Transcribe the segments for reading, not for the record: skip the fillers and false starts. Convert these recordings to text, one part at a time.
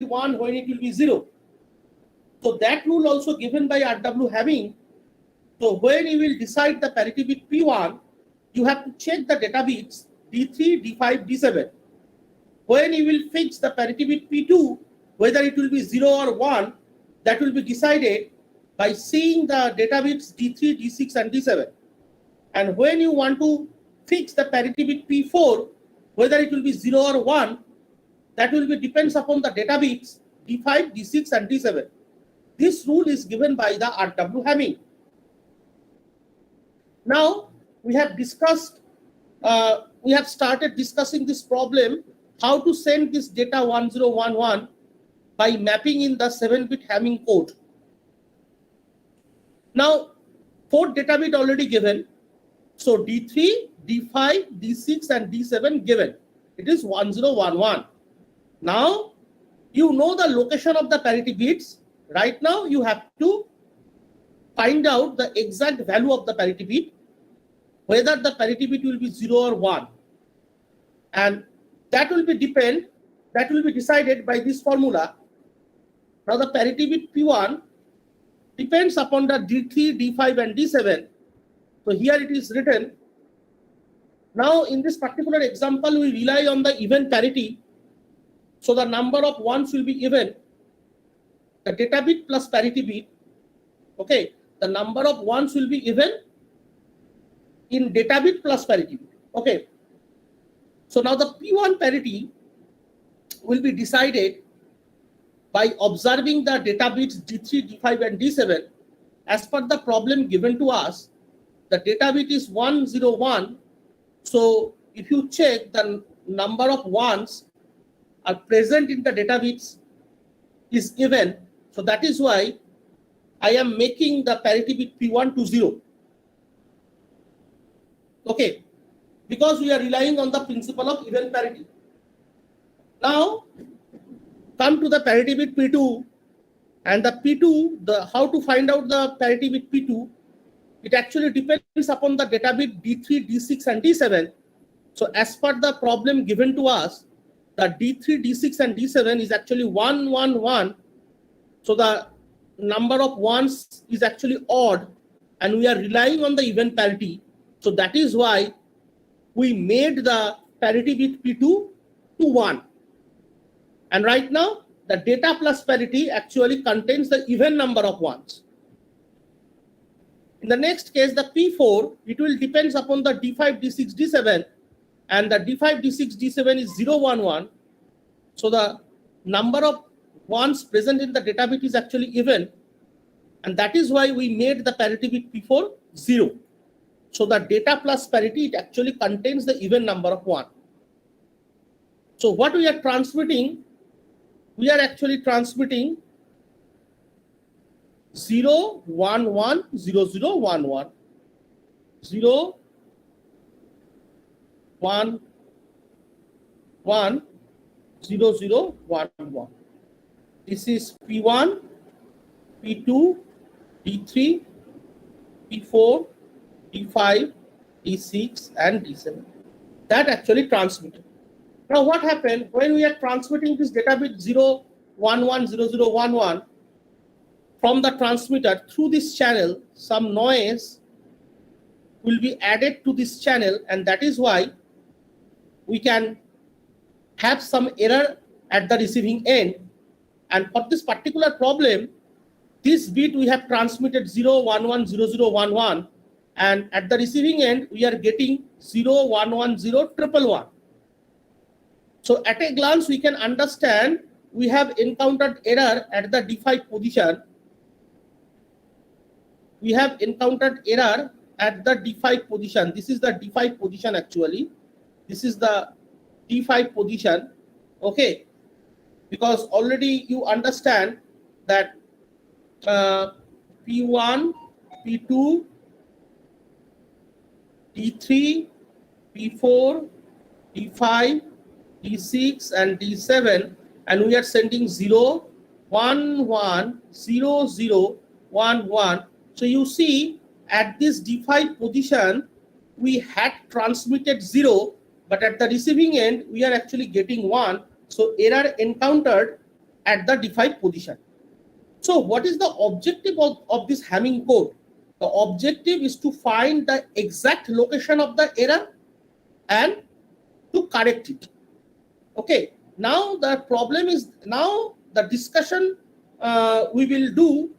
1, when it will be 0. So that rule also given by RW Hamming. So when you will decide the parity bit P1, you have to check the data bits D3, D5, D7. When you will fix the parity bit P2, whether it will be 0 or 1, that will be decided by seeing the data bits D3, D6, and D7. And when you want to fix the parity bit P4, whether it will be 0 or 1, that will be depends upon the data bits D5, D6, and D7. This rule is given by the RW Hamming. Now we have discussed, we have started discussing this problem, how to send this data 1011 by mapping in the 7-bit Hamming code. Now 4 data bit already given. So D3, D5, D6, and D7 given. It is 1011. Now you know the location of the parity bits. Right now you have to find out the exact value of the parity bit, whether the parity bit will be 0 or 1. And that will be decided by this formula. Now the parity bit P1 depends upon the D3, D5, and D7. So here it is written. Now in this particular example, we rely on the even parity. So the number of ones will be even. The data bit plus parity bit. Okay, the number of ones will be even in data bit plus parity bit. Okay. So now the P1 parity will be decided by observing the data bits D3, D5, and D7. As per the problem given to us, the data bit is 101. So if you check, the number of ones are present in the data bits is even. So that is why I am making the parity bit P1 to 0. Okay, because we are relying on the principle of even parity. Now come to the parity bit P2, and the P2, how to find out the parity bit P2, it actually depends upon the data bit D3, D6, and D7. So as per the problem given to us, the D3, D6, and D7 is actually 111. So the number of ones is actually odd, and we are relying on the even parity. So that is why we made the parity bit P2 to 1. And right now, the data plus parity actually contains the even number of ones. In the next case, the P4, it will depends upon the D5, D6, D7, and the D5, D6, D7 is 011. So the number of ones present in the data bit is actually even, and that is why we made the parity bit P4 0. So the data plus parity, it actually contains the even number of 1. So what we are transmitting, we are actually transmitting 0, 1, 1, 0, 0, 1, 1, 0, 1, 1, 0, 0, 1, 1. This is P1, P2, D3, P4, D5, D6, and D7. That actually transmitted. Now what happened when we are transmitting this data bit 0, 1, 1, 0, 0, 1, 1 from the transmitter through this channel, some noise will be added to this channel, and that is why we can have some error at the receiving end. And for this particular problem, this bit we have transmitted 0, 1, 1, 0, 0, 1, 1, and at the receiving end we are getting 0, 1, 1, 0, 1, 1, 1. So at a glance we can understand we have encountered error at the D5 position. We have encountered error at the D5 position. This is the D5 position actually. This is the D5 position. Okay, because already you understand that P1, P2, D3, P4, D5, D6, and D7, and we are sending 0, 1, 1, 0, 0, 1, 1. So you see at this D5 position, we had transmitted 0, but at the receiving end, we are actually getting 1. So error encountered at the D5 position. So what is the objective of this Hamming code? The objective is to find the exact location of the error and to correct it. Okay, now the problem is, now the discussion we will do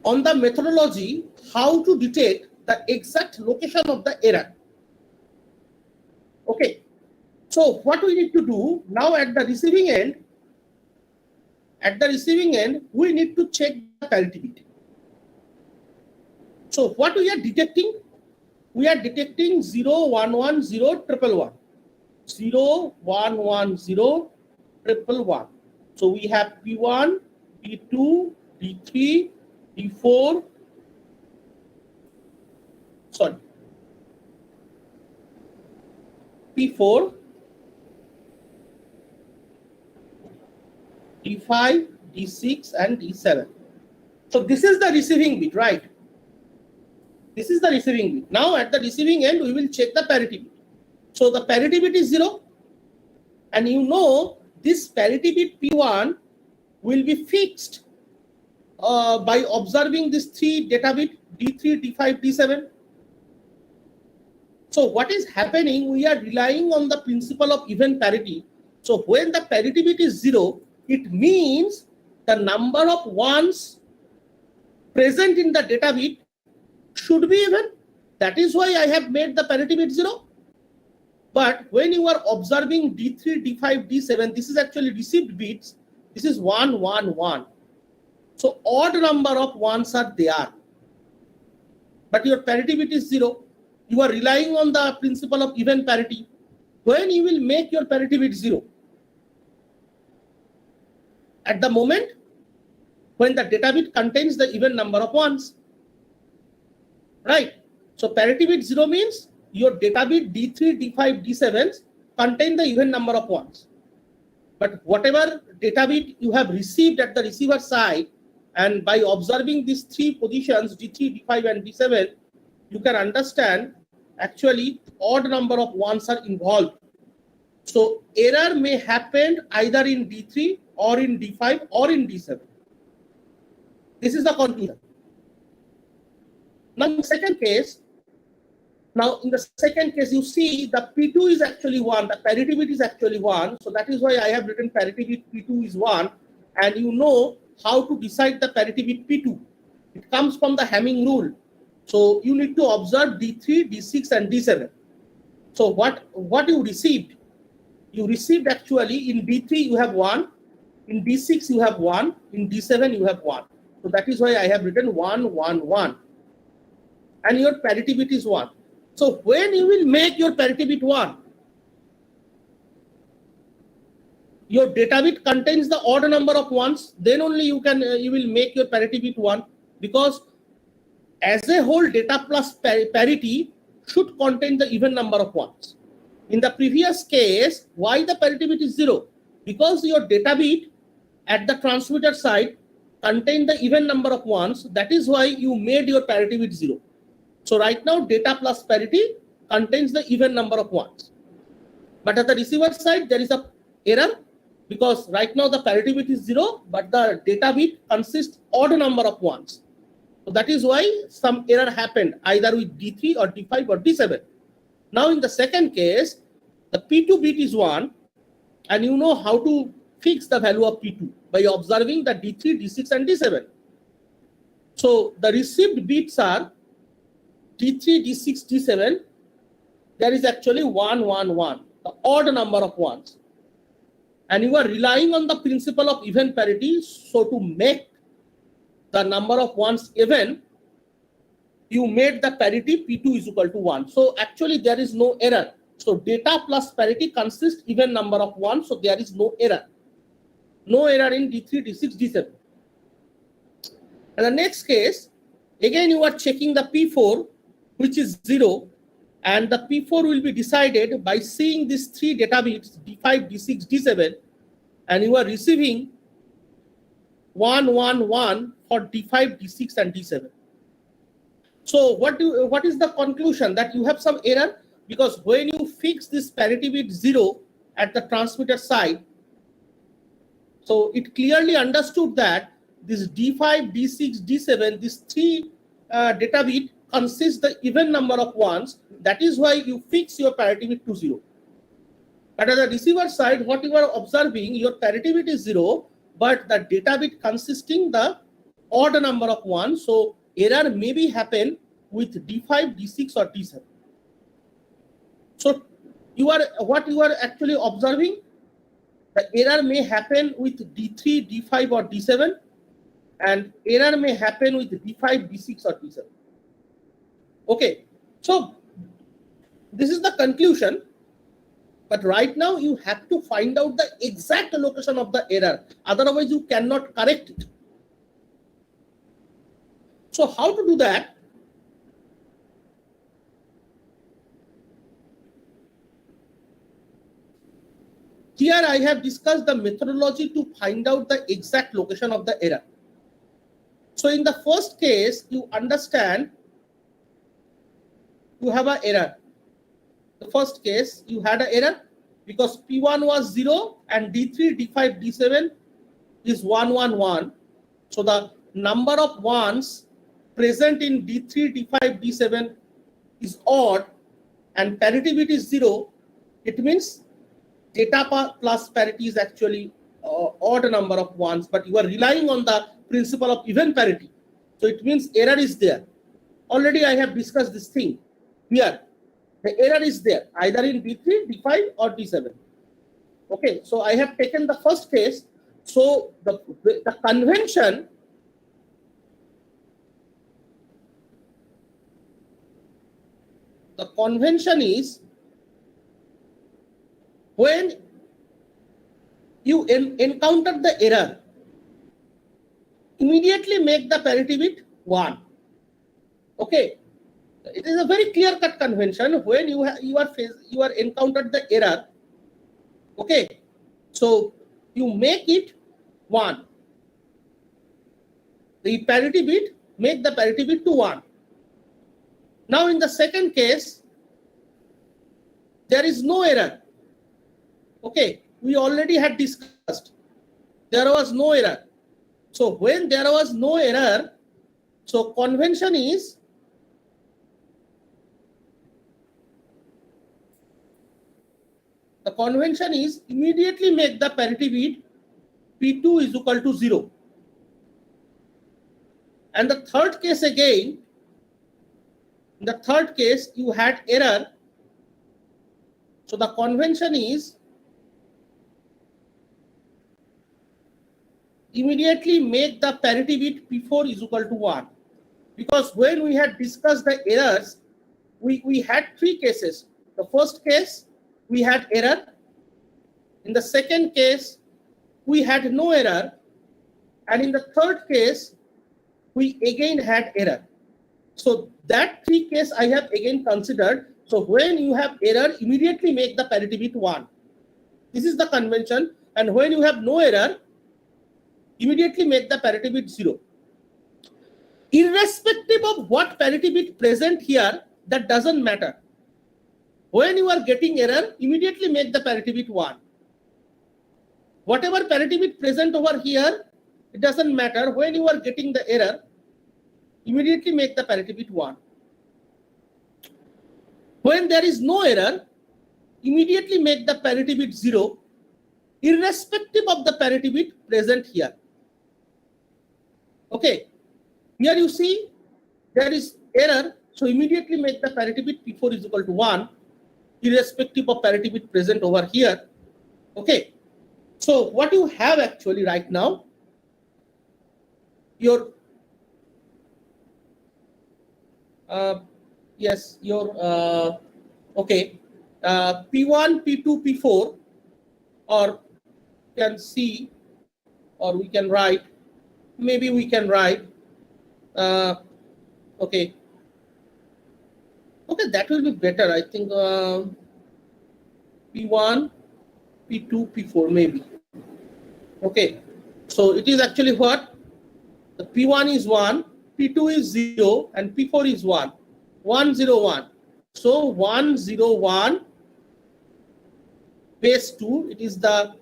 on the methodology how to detect the exact location of the error. Okay, so what we need to do now at the receiving end, we need to check the parity bit. So what we are detecting? We are detecting 0, 1, 1, 0, 1, 1, 1. 0, 1, 1, 0, 1, 1. So we have P1, P2, D3, D4, sorry, P4, D5, D6, and D7. So this is the receiving bit, right? This is the receiving bit. Now at the receiving end, we will check the parity bit. So the parity bit is 0. And you know this parity bit P1 will be fixed by observing this 3 data bit D3, D5, D7. So what is happening? We are relying on the principle of even parity. So when the parity bit is 0, it means the number of ones present in the data bit should be even. That is why I have made the parity bit 0. But when you are observing D3, D5, D7, this is actually received bits. This is 1, 1, 1. So odd number of ones are there. But your parity bit is 0. You are relying on the principle of even parity. When you will make your parity bit 0? At the moment when the data bit contains the even number of ones. Right? So parity bit 0 means your data bit D3, D5, D7 contain the even number of ones. But whatever data bit you have received at the receiver side, and by observing these 3 positions, D3, D5, and D7, you can understand actually odd number of ones are involved. So error may happen either in D3 or in D5 or in D7. This is the conclusion. Now in the second case, you see the P2 is actually 1, the parity bit is actually 1. So that is why I have written parity bit P2 is 1. And you know how to decide the parity bit P2. It comes from the Hamming rule. So you need to observe D3, D6, and D7. So what you received? You received actually in D3 you have 1, in D6 you have 1, in D7 you have 1. So that is why I have written 1, 1, 1. And your parity bit is 1. So when you will make your parity bit 1, your data bit contains the odd number of ones, then only you will make your parity bit 1, because as a whole data plus parity should contain the even number of ones. In the previous case, why the parity bit is 0? Because your data bit at the transmitter side contain the even number of ones. That is why you made your parity bit 0. So right now data plus parity contains the even number of ones. But at the receiver side there is a error, because right now the parity bit is 0, but the data bit consists odd number of ones. So that is why some error happened either with D3 or D5 or D7. Now in the second case, the P2 bit is 1, and you know how to fix the value of P2 by observing the D3, D6, and D7. So the received bits are D3, D6, D7. There is actually 1, 1, 1, the odd number of ones. And you are relying on the principle of even parity. So to make the number of ones even, you made the parity P2 is equal to 1. So actually there is no error. So data plus parity consists even number of ones. So there is no error. No error in D3, D6, D7. And the next case, again you are checking the P4, which is 0. And the P4 will be decided by seeing these 3 data bits, D5, D6, D7. And you are receiving 1, 1, 1 for D5, D6, and D7. So what is the conclusion? That you have some error, because when you fix this parity bit 0 at the transmitter side, So it clearly understood that this D5, D6, D7, these three data bit consists the even number of ones. That is why you fix your parity bit to 0. But at the receiver side, what you are observing, your parity bit is 0, but the data bit consisting the odd number of ones. So error maybe happen with D5, D6 or D7. So what you are actually observing, the error may happen with D3, D5 or D7, and error may happen with D5, D6 or D7. Okay, so this is the conclusion. But right now you have to find out the exact location of the error. Otherwise you cannot correct it. So how to do that? Here I have discussed the methodology to find out the exact location of the error. So in the first case, you understand you have an error. The first case, you had an error because P1 was 0 and D3, D5, D7 is 1, 1, 1. So the number of ones present in D3, D5, D7 is odd and parity bit is 0. It means data plus parity is actually odd number of ones, but you are relying on the principle of even parity. So it means error is there. Already I have discussed this thing here. The error is there either in D3, D5 or D7. Okay, so I have taken the first case. So the convention is when you encounter the error, immediately make the parity bit 1. Okay. It is a very clear-cut convention. When you are encountered the error, okay, so you make it 1. The parity bit, make the parity bit to 1. Now in the second case, there is no error. Okay, we already had discussed. There was no error. So when there was no error, so convention is immediately make the parity bit P2 is equal to 0. And the third case again, in the third case you had error. So the convention is immediately make the parity bit P4 is equal to 1. Because when we had discussed the errors, we had three cases. The first case, we had error. In the second case, we had no error. And in the third case, we again had error. So that three case I have again considered. So when you have error, immediately make the parity bit 1. This is the convention. And when you have no error, immediately make the parity bit 0. Irrespective of what parity bit present here, that doesn't matter. When you are getting error, immediately make the parity bit 1. Whatever parity bit present over here, it doesn't matter. When you are getting the error, immediately make the parity bit 1. When there is no error, immediately make the parity bit 0, irrespective of the parity bit present here. Okay, here you see there is error, so immediately make the parity bit P4 is equal to 1, irrespective of parity bit present over here. Okay, so what you have actually right now, your okay, P1, P2, P4, or you can see, or we can write, maybe we can write, okay, that will be better, I think, P1, P2, P4 maybe. Okay, so it is actually what? The P1 is 1, P2 is 0, and P4 is 1. 1, 0, 1. So 1, 0, 1 base 2, it is the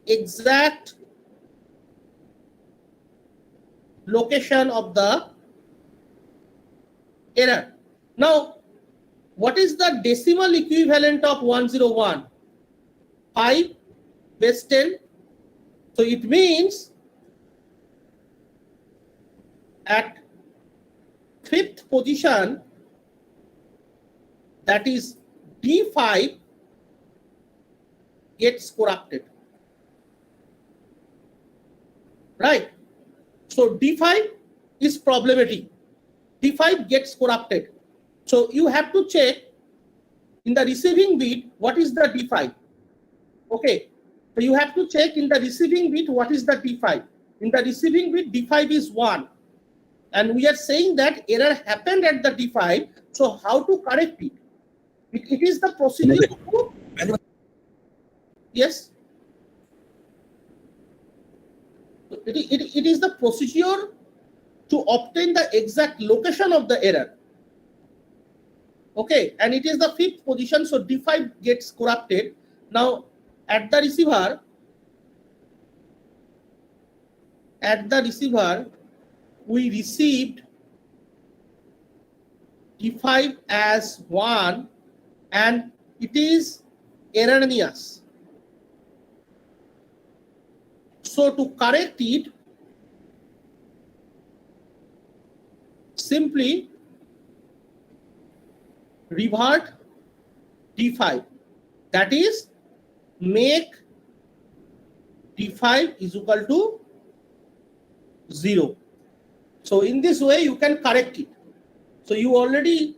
exact location of the error. Now, what is the decimal equivalent of 101? 5 base 10. So it means at 5th position, that is D5, gets corrupted. Right? So D5 is problematic. D5 gets corrupted. So you have to check in the receiving bit what is the D5. Okay. So you have to check in the receiving bit what is the D5. In the receiving bit, D5 is 1. And we are saying that error happened at the D5. So how to correct it? It is the procedure to, yes. It is the procedure to obtain the exact location of the error. Okay, and it is the 5th position, so D5 gets corrupted. Now, at the receiver, we received D5 as 1 and it is erroneous. So to correct it, simply revert D5. That is, make D5 is equal to 0. So in this way, you can correct it. So you already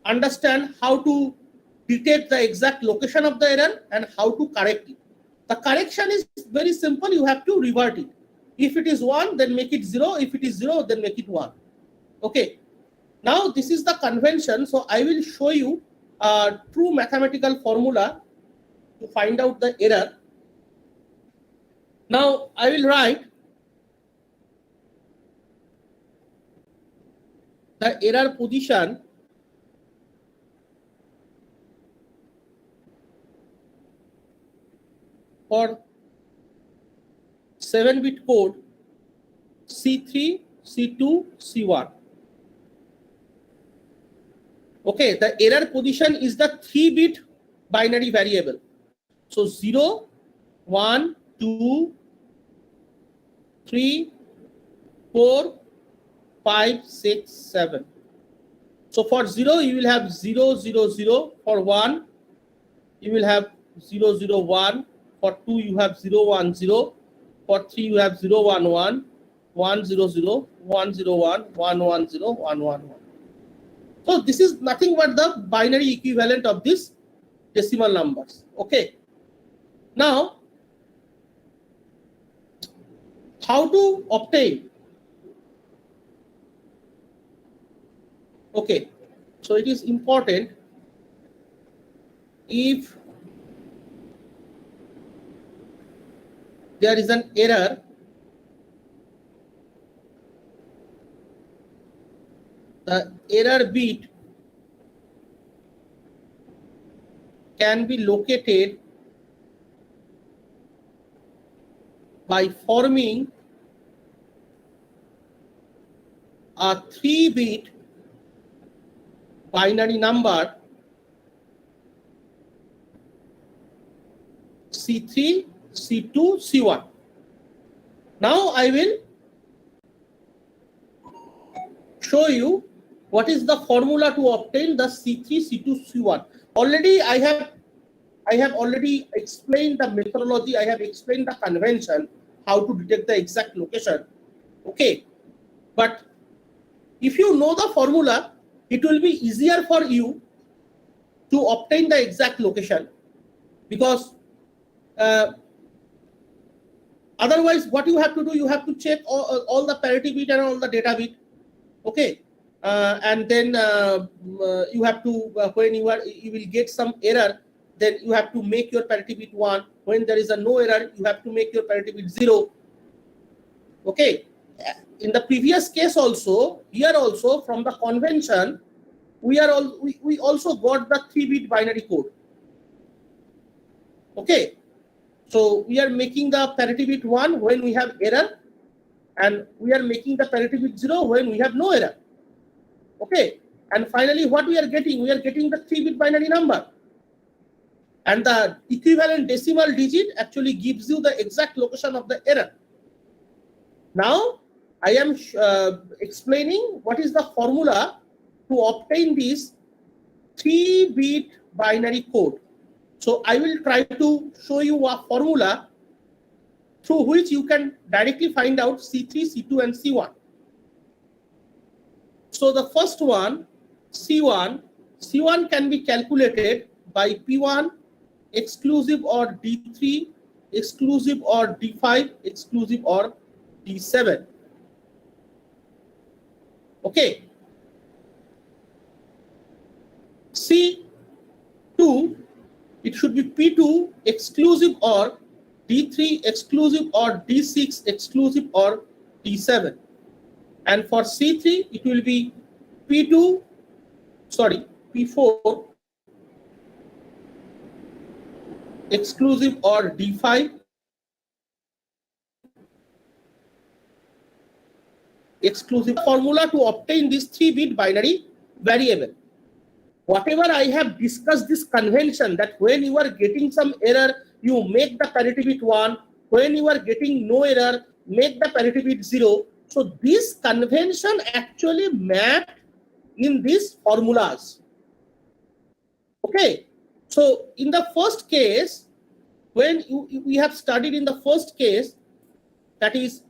understand how to detect the exact location of the error and how to correct it. The correction is very simple. You have to revert it. If it is 1, then make it 0. If it is 0, then make it 1. Okay. Now this is the convention. So I will show you a true mathematical formula to find out the error. Now I will write the error position for 7-bit code C3, C2, C1. Okay, the error position is the 3-bit binary variable. So 0, 1, 2, 3, 4, 5, 6, 7. So for 0, you will have 0, 0, 0. For 1, you will have 0, 0, 1. For 2, you have 0, 1, 0. For 3, you have 0, 1, 1, 1, 0, 0, 1, 0, 1, 1, 1, 0, 1, 1, 1. So this is nothing but the binary equivalent of these decimal numbers. Okay. Now, how to obtain? Okay. So it is important, if there is an error, the error bit can be located by forming a 3-bit binary number C3, C2, C1. Now I will show you what is the formula to obtain the C3, C2, C1. Already I have already explained the methodology, I have explained the convention, how to detect the exact location. Okay, but if you know the formula, it will be easier for you to obtain the exact location, because otherwise what you have to do, you have to check all the parity bit and all the data bit. Okay, and then you have to, when you will get some error, then you have to make your parity bit 1. When there is a no error, you have to make your parity bit 0. Okay, in the previous case also, here also from the convention, we also got the 3-bit binary code. Okay, so we are making the parity bit 1 when we have error, and we are making the parity bit 0 when we have no error. Okay, and finally what we are getting? We are getting the 3-bit binary number, and the equivalent decimal digit actually gives you the exact location of the error. Now I am explaining what is the formula to obtain this 3-bit binary code. So I will try to show you a formula through which you can directly find out C3, C2, and C1. So the first one, C1 can be calculated by P1 exclusive or D3 exclusive or D5 exclusive or D7. Okay. C2, it should be P2 exclusive or D3 exclusive or D6 exclusive or D7. And for C3, it will be P4 exclusive or D5 exclusive. Formula to obtain this 3-bit binary variable. Whatever I have discussed, this convention that when you are getting some error, you make the parity bit 1. When you are getting no error, make the parity bit 0. So this convention actually mapped in these formulas. Okay. So in the first case, when we have studied in the first case, that is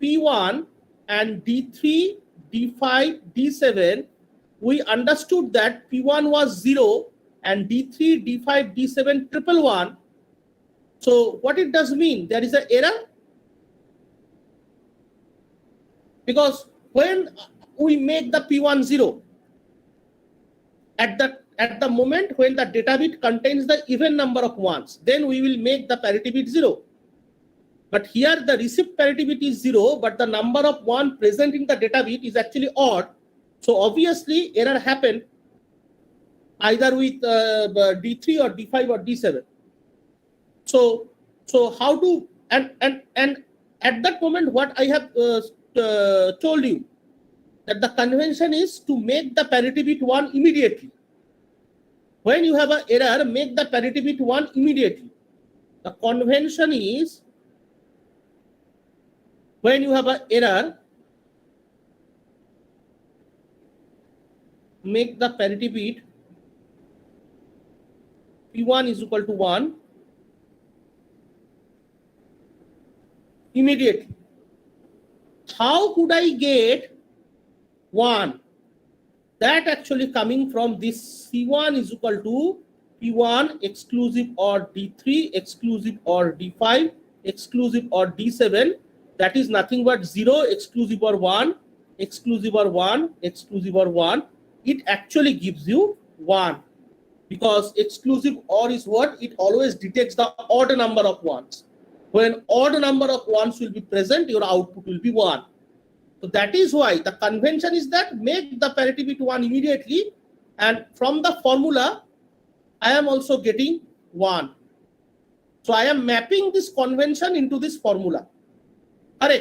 P1 and D3, D5, D7, we understood that P1 was 0 and D3, D5, D7 triple 1. So what it does mean? There is an error. Because when we make the P1 0, at the moment when the data bit contains the even number of ones, then we will make the parity bit 0. But here the receipt parity bit is 0, but the number of 1 present in the data bit is actually odd. So obviously error happened either with D3 or D5 or D7. So how to, and at that moment what I have told you, that the convention is to make the parity bit 1 immediately. When you have an error, make the parity bit 1 immediately. The convention is, when you have an error, make the parity bit P1 is equal to 1 immediately. How could I get 1? That actually coming from this C1 is equal to P1 exclusive or D3 exclusive or D5 exclusive or D7. That is nothing but 0 exclusive or 1 exclusive or 1 exclusive or 1. It actually gives you 1, because exclusive OR is what? It always detects the odd number of ones. When odd number of ones will be present, your output will be 1. So that is why the convention is that make the parity bit 1 immediately, and from the formula I am also getting 1. So I am mapping this convention into this formula.